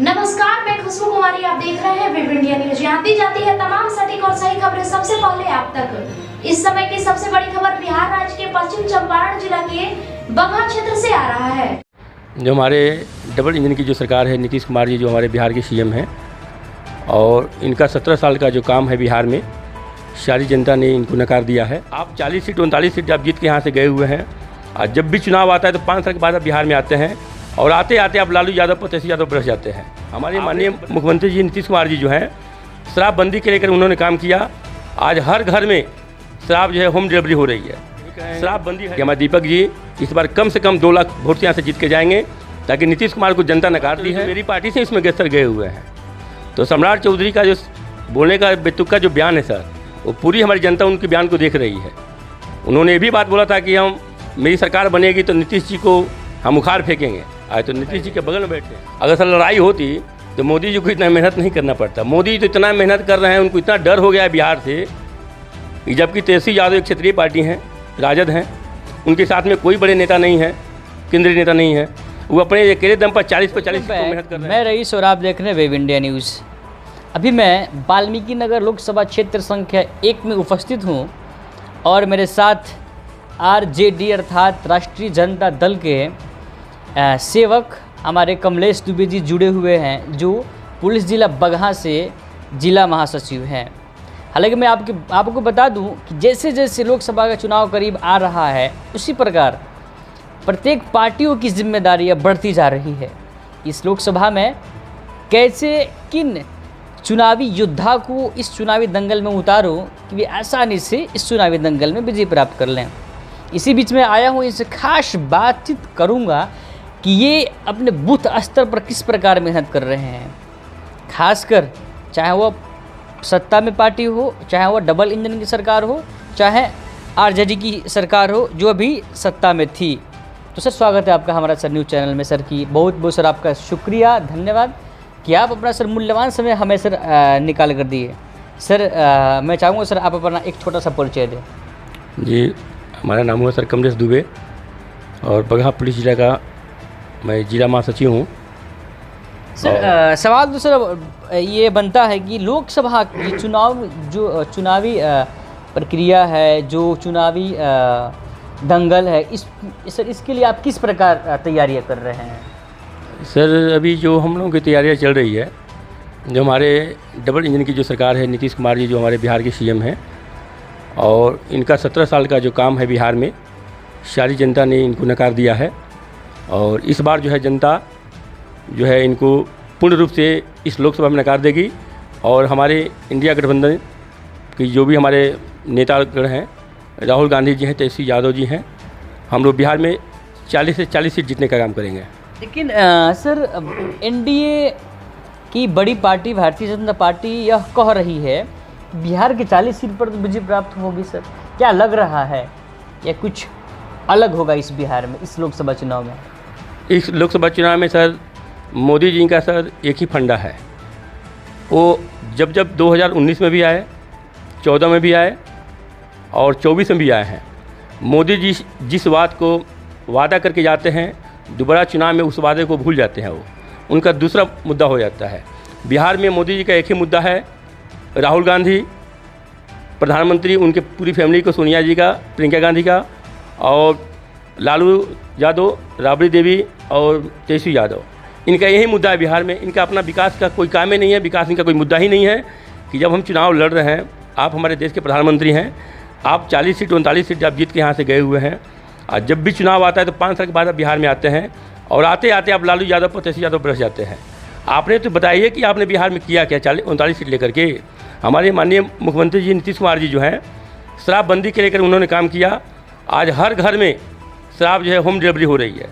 नमस्कार, मैं खुशबू कुमारी। आप देख रहे हैं वेब इंडिया न्यूज। यहाँ दी जाती है तमाम सटीक और सही खबरें सबसे पहले आप तक। इस समय की सबसे बड़ी खबर बिहार राज्य के पश्चिम चंपारण जिला के बगहा क्षेत्र से आ रहा है। जो हमारे डबल इंजन की जो सरकार है, नीतीश कुमार जी जो हमारे बिहार के सीएम हैं, और इनका 17 साल का जो काम है बिहार में, सारी जनता ने इनको नकार दिया है। आप 40 सीट 39 सीट आप जीत के यहाँ से गए हुए हैं, और जब भी चुनाव आता है तो 5 साल के बाद आप बिहार में आते हैं, और आते आते आप लालू यादव पर तेजस्वी यादव बरस जाते हैं। हमारे माननीय मुख्यमंत्री जी नीतीश कुमार जी जो हैं, शराबबंदी के लेकर उन्होंने काम किया। आज हर घर में शराब जो है होम डिलीवरी हो रही है। शराबबंदी है। हमारे दीपक जी इस बार कम से कम 2 लाख वोट से यहाँ से जीत के जाएंगे, ताकि नीतीश कुमार को जनता नकार दी है। मेरी पार्टी से इसमें गेस्टर गए हुए हैं, तो सम्राट चौधरी का जो बोलने का बेतुका जो बयान है सर, वो पूरी हमारी जनता उनके बयान को देख रही है। उन्होंने ये भी बात बोला था कि मेरी सरकार बनेगी तो नीतीश जी को हम उखाड़ फेंकेंगे। आज तो नीतीश जी के बगल में बैठे हैं। अगर सर लड़ाई होती तो मोदी जी को इतना मेहनत नहीं करना पड़ता। मोदी जी तो इतना मेहनत कर रहे हैं, उनको इतना डर हो गया है बिहार से, जबकि तेजस्वी यादव एक क्षेत्रीय पार्टी हैं, राजद हैं, उनके साथ में कोई बड़े नेता नहीं है, केंद्रीय नेता नहीं है। वो अपने अकेले दम पर 40 पर 40 मेहनत कर रहे हैं। मैं रईस और आप देख रहे हैं वेब इंडिया न्यूज़। अभी मैं वाल्मीकि नगर लोकसभा क्षेत्र संख्या 1 में उपस्थित हूँ, और मेरे साथ आरजेडी अर्थात राष्ट्रीय जनता दल के सेवक हमारे कमलेश दुबे जी जुड़े हुए हैं, जो पुलिस जिला बगहा से जिला महासचिव हैं। हालांकि मैं आपको बता दूं कि जैसे जैसे लोकसभा का चुनाव करीब आ रहा है, उसी प्रकार प्रत्येक पार्टियों की जिम्मेदारियां बढ़ती जा रही है। इस लोकसभा में कैसे किन चुनावी योद्धा को इस चुनावी दंगल में उतारो कि वे आसानी से इस चुनावी दंगल में विजय प्राप्त कर लें। इसी बीच में आया हूँ, इनसे खास बातचीत करूँगा कि ये अपने बूथ स्तर पर किस प्रकार मेहनत कर रहे हैं, खासकर चाहे वो सत्ता में पार्टी हो, चाहे वो डबल इंजन की सरकार हो, चाहे आरजेडी की सरकार हो जो अभी सत्ता में थी। तो सर, स्वागत है आपका हमारा सर न्यूज़ चैनल में। सर की बहुत बहुत सर आपका शुक्रिया, धन्यवाद कि आप अपना सर मूल्यवान समय हमें सर निकाल कर दिए। सर मैं चाहूँगा सर आप अपना एक छोटा सा परिचय दें। जी, हमारा नाम हुआ सर कमलेश दुबे, और बगहा पुलिस जिला का मैं जिला महासचिव हूँ। सर सवाल तो सर ये बनता है कि लोकसभा की चुनावी प्रक्रिया है, जो चुनावी दंगल है, इसके लिए आप किस प्रकार तैयारियां कर रहे हैं? सर अभी जो हम लोगों की तैयारियां चल रही है, जो हमारे डबल इंजन की जो सरकार है, नीतीश कुमार जी जो हमारे बिहार के सीएम हैं, और इनका 17 साल का जो काम है बिहार में, सारी जनता ने इनको नकार दिया है। और इस बार जो है जनता जो है इनको पूर्ण रूप से इस लोकसभा में नकार देगी। और हमारे इंडिया गठबंधन की जो भी हमारे नेतागण हैं, राहुल गांधी जी हैं, तेजस्वी यादव जी हैं, हम लोग बिहार में 40 से 40 सीट जीतने का काम करेंगे। लेकिन सर एनडीए की बड़ी पार्टी भारतीय जनता पार्टी यह कह रही है बिहार के 40 सीट पर तो विजय प्राप्त होगी। सर क्या लग रहा है, या कुछ अलग होगा इस बिहार में, इस लोकसभा चुनाव में? इस लोकसभा चुनाव में सर मोदी जी का सर एक ही फंडा है। वो जब 2019 में भी आए, 14 में भी आए, और 24 में भी आए हैं। मोदी जी जिस बात को वादा करके जाते हैं, दोबारा चुनाव में उस वादे को भूल जाते हैं। वो उनका दूसरा मुद्दा हो जाता है। बिहार में मोदी जी का एक ही मुद्दा है, राहुल गांधी प्रधानमंत्री, उनके पूरी फैमिली को, सोनिया जी का, प्रियंका गांधी का, और लालू यादव, राबड़ी देवी और तेजस्वी यादव, इनका यही मुद्दा है बिहार में। इनका अपना विकास का कोई काम ही नहीं है, विकास इनका कोई मुद्दा ही नहीं है। कि जब हम चुनाव लड़ रहे हैं, आप हमारे देश के प्रधानमंत्री हैं, आप 40 सीट 39 सीट आप जीत के यहाँ से गए हुए हैं, और जब भी चुनाव आता है तो 5 साल के बाद आप बिहार में आते हैं, और आते आते आप लालू यादव पर तेजस्वी यादव बरस जाते हैं। आपने तो बताइए कि आपने बिहार में किया क्या 39 सीट लेकर के। हमारे माननीय मुख्यमंत्री जी नीतीश कुमार जी जो हैं, शराबबंदी के लेकर उन्होंने काम किया। आज हर घर में शराब जो है होम डिलीवरी हो रही है।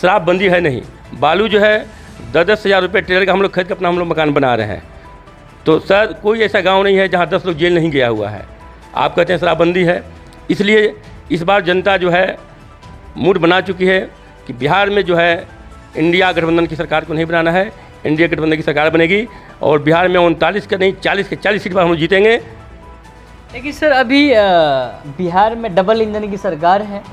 शराबबंदी है नहीं, बालू जो है 10-10 हज़ार रुपये ट्रेलर का हम लोग खरीद के अपना हम लोग मकान बना रहे हैं। तो सर कोई ऐसा गांव नहीं है जहां 10 लोग जेल नहीं गया हुआ है। आप कहते हैं शराबबंदी है, इसलिए इस बार जनता जो है मूड बना चुकी है कि बिहार में जो है इंडिया गठबंधन की सरकार को नहीं बनाना है, इंडिया गठबंधन की सरकार बनेगी, और बिहार में 39 का नहीं 40 के 40 सीट पर हम लोग जीतेंगे। लेकिन सर अभी बिहार में डबल इंजन की सरकार है,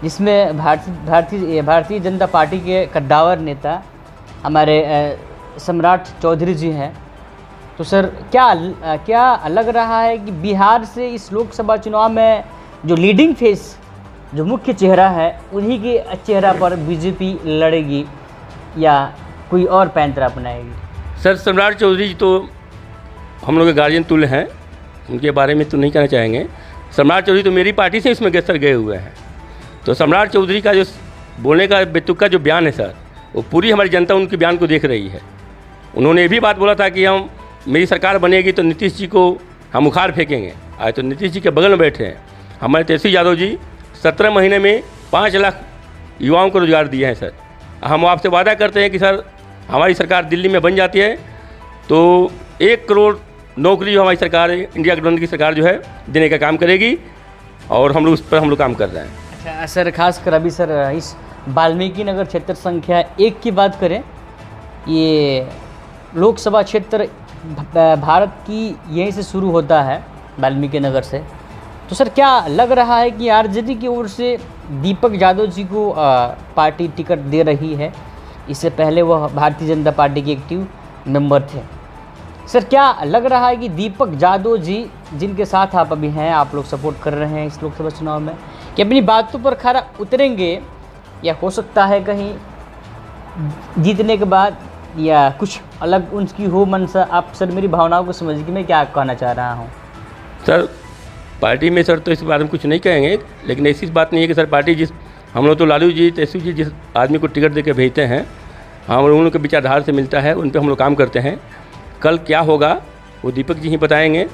जिसमें भारतीय जनता पार्टी के कद्दावर नेता हमारे सम्राट चौधरी जी हैं। तो सर क्या लग रहा है कि बिहार से इस लोकसभा चुनाव में जो लीडिंग फेस, जो मुख्य चेहरा है, उन्हीं के चेहरा पर बीजेपी लड़ेगी या कोई और पैंतरा अपनाएगी? सर सम्राट चौधरी जी तो हम लोग के गार्जियन तुल्य हैं, उनके बारे में तो नहीं कहना चाहेंगे। सम्राट चौधरी तो मेरी पार्टी से इसमें सर गए हुए हैं। तो सम्राट चौधरी का जो बोलने का बेतुका जो बयान है सर, वो पूरी हमारी जनता उनके बयान को देख रही है। उन्होंने ये भी बात बोला था कि मेरी सरकार बनेगी तो नीतीश जी को हम उखाड़ फेंकेंगे। आज तो नीतीश जी के बगल में बैठे हैं हमारे तेजस्वी यादव जी। 17 महीने में 5 लाख युवाओं को रोजगार दिए हैं सर। हम आपसे वादा करते हैं कि सर हमारी सरकार दिल्ली में बन जाती है तो 1 करोड़ नौकरी जो हमारी सरकार इंडिया गठबंधन की सरकार जो है देने का काम करेगी, और हम लोग उस पर हम लोग काम कर रहे हैं। अच्छा सर, खासकर अभी सर इस वाल्मीकि नगर क्षेत्र संख्या 1 की बात करें, ये लोकसभा क्षेत्र भारत की यहीं से शुरू होता है, वाल्मीकि नगर से। तो सर क्या लग रहा है कि आरजेडी की ओर से दीपक यादव जी को पार्टी टिकट दे रही है? इससे पहले वह भारतीय जनता पार्टी के एक्टिव मेंबर थे। सर क्या लग रहा है कि दीपक यादव जी, जिनके साथ आप अभी हैं, आप लोग सपोर्ट कर रहे हैं इस लोकसभा चुनाव में, कि अपनी बातों पर खरा उतरेंगे, या हो सकता है कहीं जीतने के बाद या कुछ अलग उनकी हो मंशा? आप सर मेरी भावनाओं को समझिए कि मैं क्या कहना चाह रहा हूँ। सर पार्टी में सर तो इस बारे में कुछ नहीं कहेंगे, लेकिन ऐसी बात नहीं है कि सर पार्टी हम लोग तो लालू जी तेजस्वी जी जिस आदमी को टिकट दे के भेजते हैं, हम उन लोग के विचारधारा से मिलता है, उन पर हम लोग काम करते हैं। कल क्या होगा वो दीपक जी ही बताएंगे,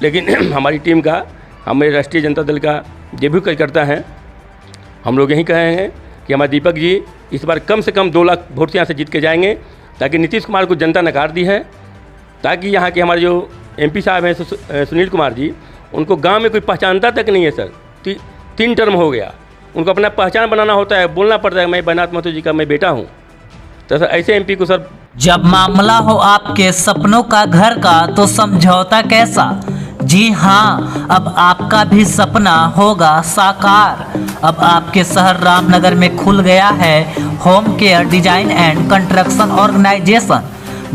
लेकिन हमारी टीम का, हमारे राष्ट्रीय जनता दल का जो भी कार्यकर्ता हैं, हम लोग यही कहेंगे कि हमारे दीपक जी इस बार कम से कम 2 लाख वोट से यहाँ से जीत के जाएंगे, ताकि नीतीश कुमार को जनता नकार दी है, ताकि यहाँ के हमारे जो MP साहब हैं सुनील कुमार जी, उनको गांव में कोई पहचानता तक नहीं है सर। 3 टर्म हो गया, उनको अपना पहचान बनाना होता है, बोलना पड़ता है मैं बैनाथ महतो जी का मैं बेटा हूँ। तो सर ऐसे MP को सर, जब मामला हो आपके सपनों का घर का तो समझौता कैसा? जी हाँ, अब आपका भी सपना होगा साकार। अब आपके शहर रामनगर में खुल गया है home care design and construction organisation,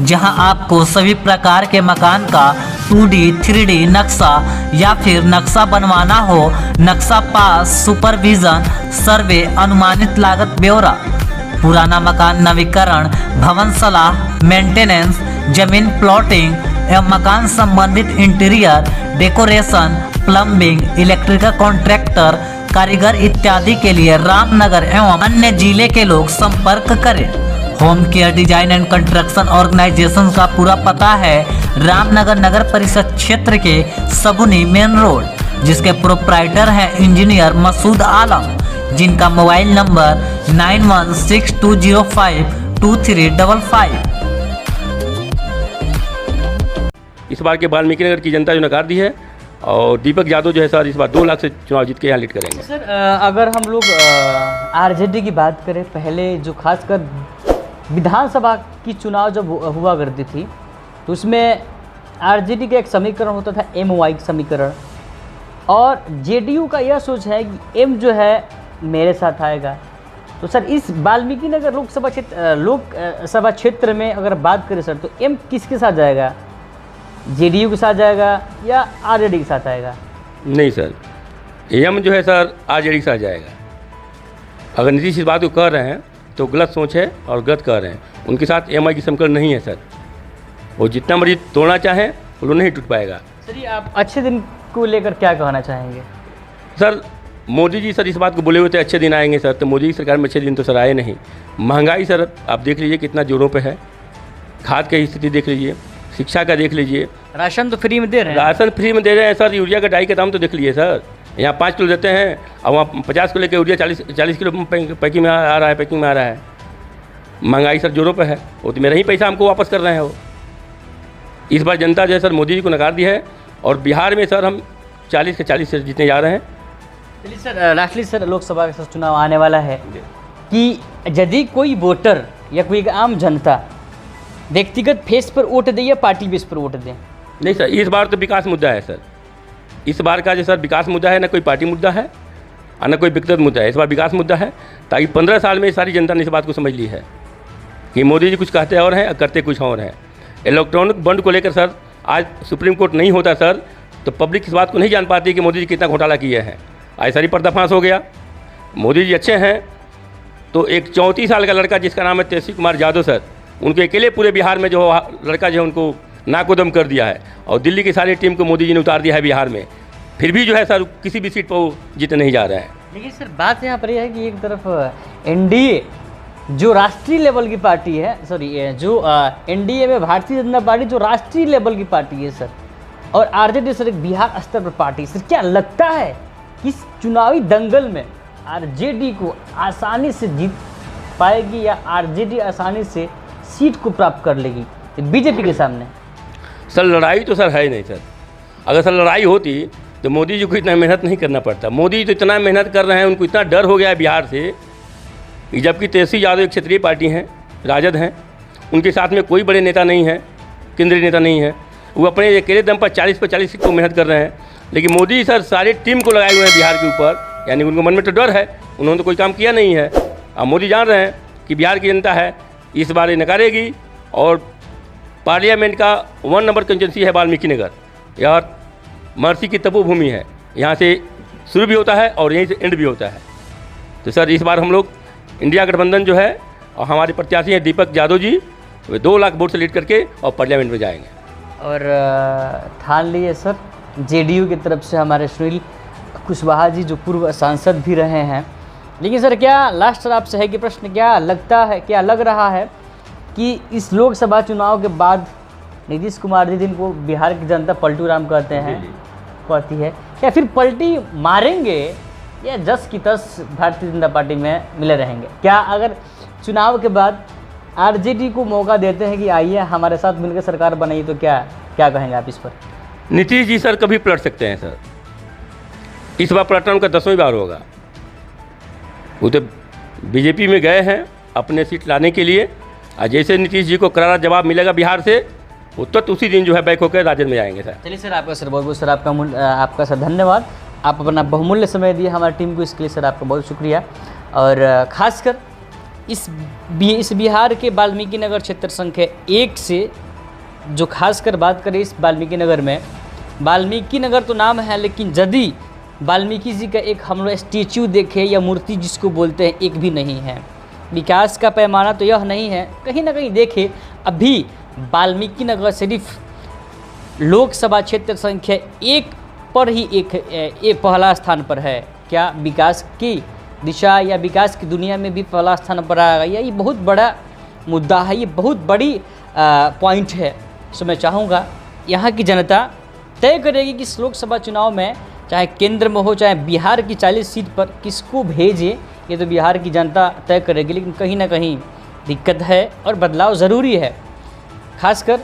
जहां आपको सभी प्रकार के मकान का 2D 3D नक्शा या फिर नक्शा बनवाना हो, नक्शा पास, सुपरविजन, सर्वे, अनुमानित लागत ब्यौरा, पुराना मकान नवीकरण, भवन सलाह, मेंटेनेंस, जमीन प्लॉटिंग एवं मकान संबंधित interior decoration, plumbing, electrical contractor, कारीगर इत्यादि के लिए रामनगर एवं अन्य जिले के लोग संपर्क करें। Home care design and construction organisation का पूरा पता है रामनगर नगर परिषद क्षेत्र के सगुनी मेन रोड, जिसके प्रोप्राइटर हैं इंजीनियर मसूद आलम, जिनका मोबाइल नंबर 9162052355। इस बार के वाल्मीकि नगर की जनता जो नकार दी है, और दीपक यादव जो है सर इस बार 2 लाख से चुनाव जीत के यहाँ लीड करेंगे। सर अगर हम लोग आरजेडी की बात करें, पहले जो खासकर विधानसभा की चुनाव जब हुआ करती थी, तो उसमें आरजेडी का एक समीकरण होता था, MY समीकरण, और जेडीयू का यह सोच है कि M जो है मेरे साथ आएगा। तो सर इस वाल्मीकि नगर लोकसभा क्षेत्र में अगर बात करें सर, तो M किसके साथ जाएगा? जेडीयू के साथ जाएगा या आरजेडी के साथ आएगा? नहीं सर, M जो है सर आरजेडी के साथ जाएगा। अगर नीतीश इस बात को कह रहे हैं तो गलत सोच है और गलत कह रहे हैं। उनके साथ MI की समीकरण नहीं है सर, वो जितना मर्जी तोड़ना चाहें वो नहीं टूट पाएगा। सर ये आप अच्छे दिन को लेकर क्या कहना चाहेंगे? सर मोदी जी सर इस बात को बोले हुए थे अच्छे दिन आएंगे सर, तो मोदी की सरकार में अच्छे दिन तो सर आए नहीं। महंगाई सर आप देख लीजिए कितना जोरों पे है, खाद की स्थिति देख लीजिए, शिक्षा का देख लीजिए, राशन तो फ्री में दे रहे हैं। राशन फ्री में दे रहे हैं सर। यूरिया का डाई का दाम तो देख लीजिए सर, यहाँ 5 किलो देते हैं और वहाँ 50 किलो के यूरिया 40 किलो पैकिंग में आ रहा है। महंगाई सर जोरों पे है, वो तो मेरा ही पैसा हमको वापस कर रहे हैं वो। इस बार जनता जो है सर मोदी जी को नकार दी है, और बिहार में सर हम 40 के 40 से जीतने जा रहे हैं। चलिए सर, लास्टली सर लोकसभा का चुनाव आने वाला है कि यदि कोई वोटर या कोई आम जनता व्यक्तिगत फेस पर वोट दे या पार्टी बेस पर वोट दे? नहीं सर, इस बार तो विकास मुद्दा है सर। इस बार का जो सर विकास मुद्दा है, ना कोई पार्टी मुद्दा है और ना कोई व्यक्तिगत मुद्दा है। इस बार विकास मुद्दा है, ताकि 15 साल में सारी जनता ने इस बात को समझ ली है कि मोदी जी कुछ कहते और हैं और करते कुछ और हैं। इलेक्ट्रॉनिक बंड को लेकर सर आज सुप्रीम कोर्ट नहीं होता सर तो पब्लिक इस बात को नहीं जान पाती कि मोदी जी कितना घोटाला किए हैं। आज सारी पर्दाफाश हो गया। मोदी जी अच्छे हैं तो एक 34 साल का लड़का जिसका नाम है तेजस्वी कुमार यादव सर, उनके अकेले पूरे बिहार में जो लड़का जो है उनको नाकोदम कर दिया है और दिल्ली की सारी टीम को मोदी जी ने उतार दिया है बिहार में। फिर भी जो है सर किसी भी सीट पर वो जीतने नहीं जा रहे हैं। लेकिन सर बात यहाँ पर यह है कि एक तरफ एनडीए जो राष्ट्रीय लेवल की पार्टी है, जो एनडीए में भारतीय जनता पार्टी जो राष्ट्रीय लेवल की पार्टी है सर, और आरजेडी सर एक बिहार स्तर पर पार्टी। सर क्या लगता है कि इस चुनावी दंगल में आरजेडी को आसानी से जीत पाएगी या आरजेडी आसानी से सीट को प्राप्त कर लेगी बीजेपी के सामने? सर लड़ाई तो सर है ही नहीं सर। अगर सर लड़ाई होती तो मोदी जी को इतना मेहनत नहीं करना पड़ता। मोदी जी तो इतना मेहनत कर रहे हैं, उनको इतना डर हो गया है बिहार से, जबकि तेजस्वी यादव एक क्षेत्रीय पार्टी हैं, राजद हैं, उनके साथ में कोई बड़े नेता नहीं है, केंद्रीय नेता नहीं है। वो अपने अकेले दम पर 40 पर 40 सीट को मेहनत कर रहे हैं। लेकिन मोदी जी सर सारे टीम को लगाए हुए हैं बिहार के ऊपर, यानी उनको मन में तो डर है, उन्होंने तो कोई काम किया नहीं है। अब मोदी जान रहे हैं कि बिहार की जनता है इस बार ये नकारेगी और पार्लियामेंट का 1 नंबर कंस्टिट्यूंसी है वाल्मीकि नगर, यार महर्षि की तपोभूमि है, यहाँ से शुरू भी होता है और यहीं से एंड भी होता है। तो सर इस बार हम लोग इंडिया गठबंधन जो है और हमारे प्रत्याशी हैं दीपक यादव जी, वे 2 लाख वोट से लीड करके और पार्लियामेंट में जाएंगे। और ठान लिए सर जेडीयू की तरफ से हमारे सुनील कुशवाहा जी जो पूर्व सांसद भी रहे हैं। लेकिन सर क्या लास्ट सर आपसे है कि प्रश्न क्या लगता है, क्या लग रहा है कि इस लोकसभा चुनाव के बाद नीतीश कुमार जी जिनको बिहार की जनता पलटू राम कहते हैं कहती है, या फिर पलटी मारेंगे या 10 की 10 भारतीय जनता पार्टी में मिले रहेंगे? क्या अगर चुनाव के बाद आरजेडी को मौका देते हैं कि आइए हमारे साथ मिलकर सरकार बनाइए तो क्या कहेंगे आप इस पर? नीतीश जी सर कभी पलट सकते हैं सर, इस बार पलटना उनका 10वीं बार होगा। वो तो बीजेपी में गए हैं अपने सीट लाने के लिए, और जैसे नीतीश जी को करारा जवाब मिलेगा बिहार से वो तो उसी दिन जो है बैक होकर राजद में जाएंगे सर। चलिए सर आपका सर बहुत बहुत सर आपका सर धन्यवाद। आप अपना बहुमूल्य समय दिए हमारी टीम को, इसके लिए सर आपका बहुत शुक्रिया। और ख़ासकर इस बिहार के वाल्मीकि नगर क्षेत्र संख्या 1 से जो खासकर बात करें इस वाल्मीकि नगर में, वाल्मीकि नगर तो नाम है लेकिन यदि वाल्मीकि जी का एक हम लोग स्टैचू देखें या मूर्ति जिसको बोलते हैं एक भी नहीं है। विकास का पैमाना तो यह नहीं है, कहीं ना कहीं देखें अभी वाल्मीकि नगर सिर्फ लोकसभा क्षेत्र संख्या 1 पर ही एक पहला स्थान पर है। क्या विकास की दिशा या विकास की दुनिया में भी पहला स्थान पर आएगा? ये बहुत बड़ा मुद्दा है, ये बहुत बड़ी पॉइंट है। सो मैं चाहूँगा यहाँ की जनता तय करेगी कि इस लोकसभा चुनाव में चाहे केंद्र में हो चाहे बिहार की 40 सीट पर किसको भेजे, ये तो बिहार की जनता तय करेगी। लेकिन कहीं ना कहीं दिक्कत है और बदलाव ज़रूरी है। खासकर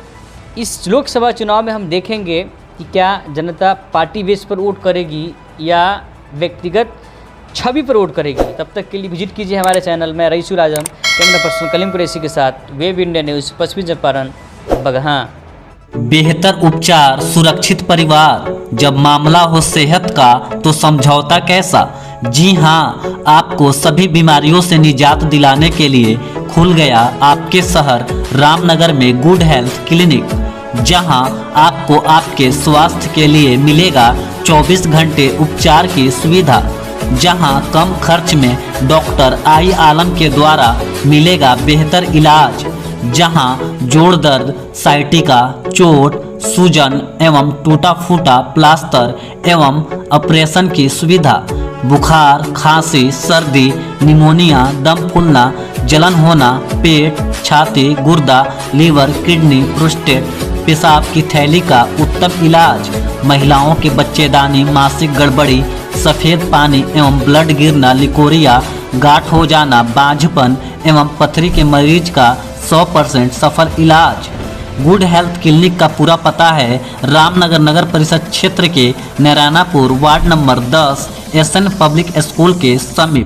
इस लोकसभा चुनाव में हम देखेंगे कि क्या जनता पार्टी बेस पर वोट करेगी या व्यक्तिगत छवि पर वोट करेगी। तब तक के लिए विजिट कीजिए हमारे चैनल में। रईसुल आजम, कैमरा पर्सन कलीम कुरैशी के साथ, वेब इंडिया न्यूज़, पश्चिमी चंपारण, बगहा। बेहतर उपचार, सुरक्षित परिवार। जब मामला हो सेहत का तो समझौता कैसा? जी हाँ, आपको सभी बीमारियों से निजात दिलाने के लिए खुल गया आपके शहर रामनगर में गुड हेल्थ क्लिनिक, जहां आपको आपके स्वास्थ्य के लिए मिलेगा 24 घंटे उपचार की सुविधा, जहां कम खर्च में डॉक्टर आई आलम के द्वारा मिलेगा बेहतर इलाज, जहां जोड़ दर्द, साइटिका, चोट, सूजन एवं टूटा फूटा प्लास्टर एवं ऑपरेशन की सुविधा, बुखार, खांसी, सर्दी, निमोनिया, दम फूलना, जलन होना, पेट, छाती, गुर्दा, लीवर, किडनी, प्रोस्टेट, पेशाब की थैली का उत्तम इलाज, महिलाओं के बच्चेदानी, मासिक गड़बड़ी, सफ़ेद पानी एवं ब्लड गिरना, लिकोरिया, गांठ हो जाना, बांझपन एवं पथरी के मरीज का 100% सफल इलाज। गुड हेल्थ क्लिनिक का पूरा पता है रामनगर नगर परिषद क्षेत्र के Narayanpur ward number 10 SN public school के समीप।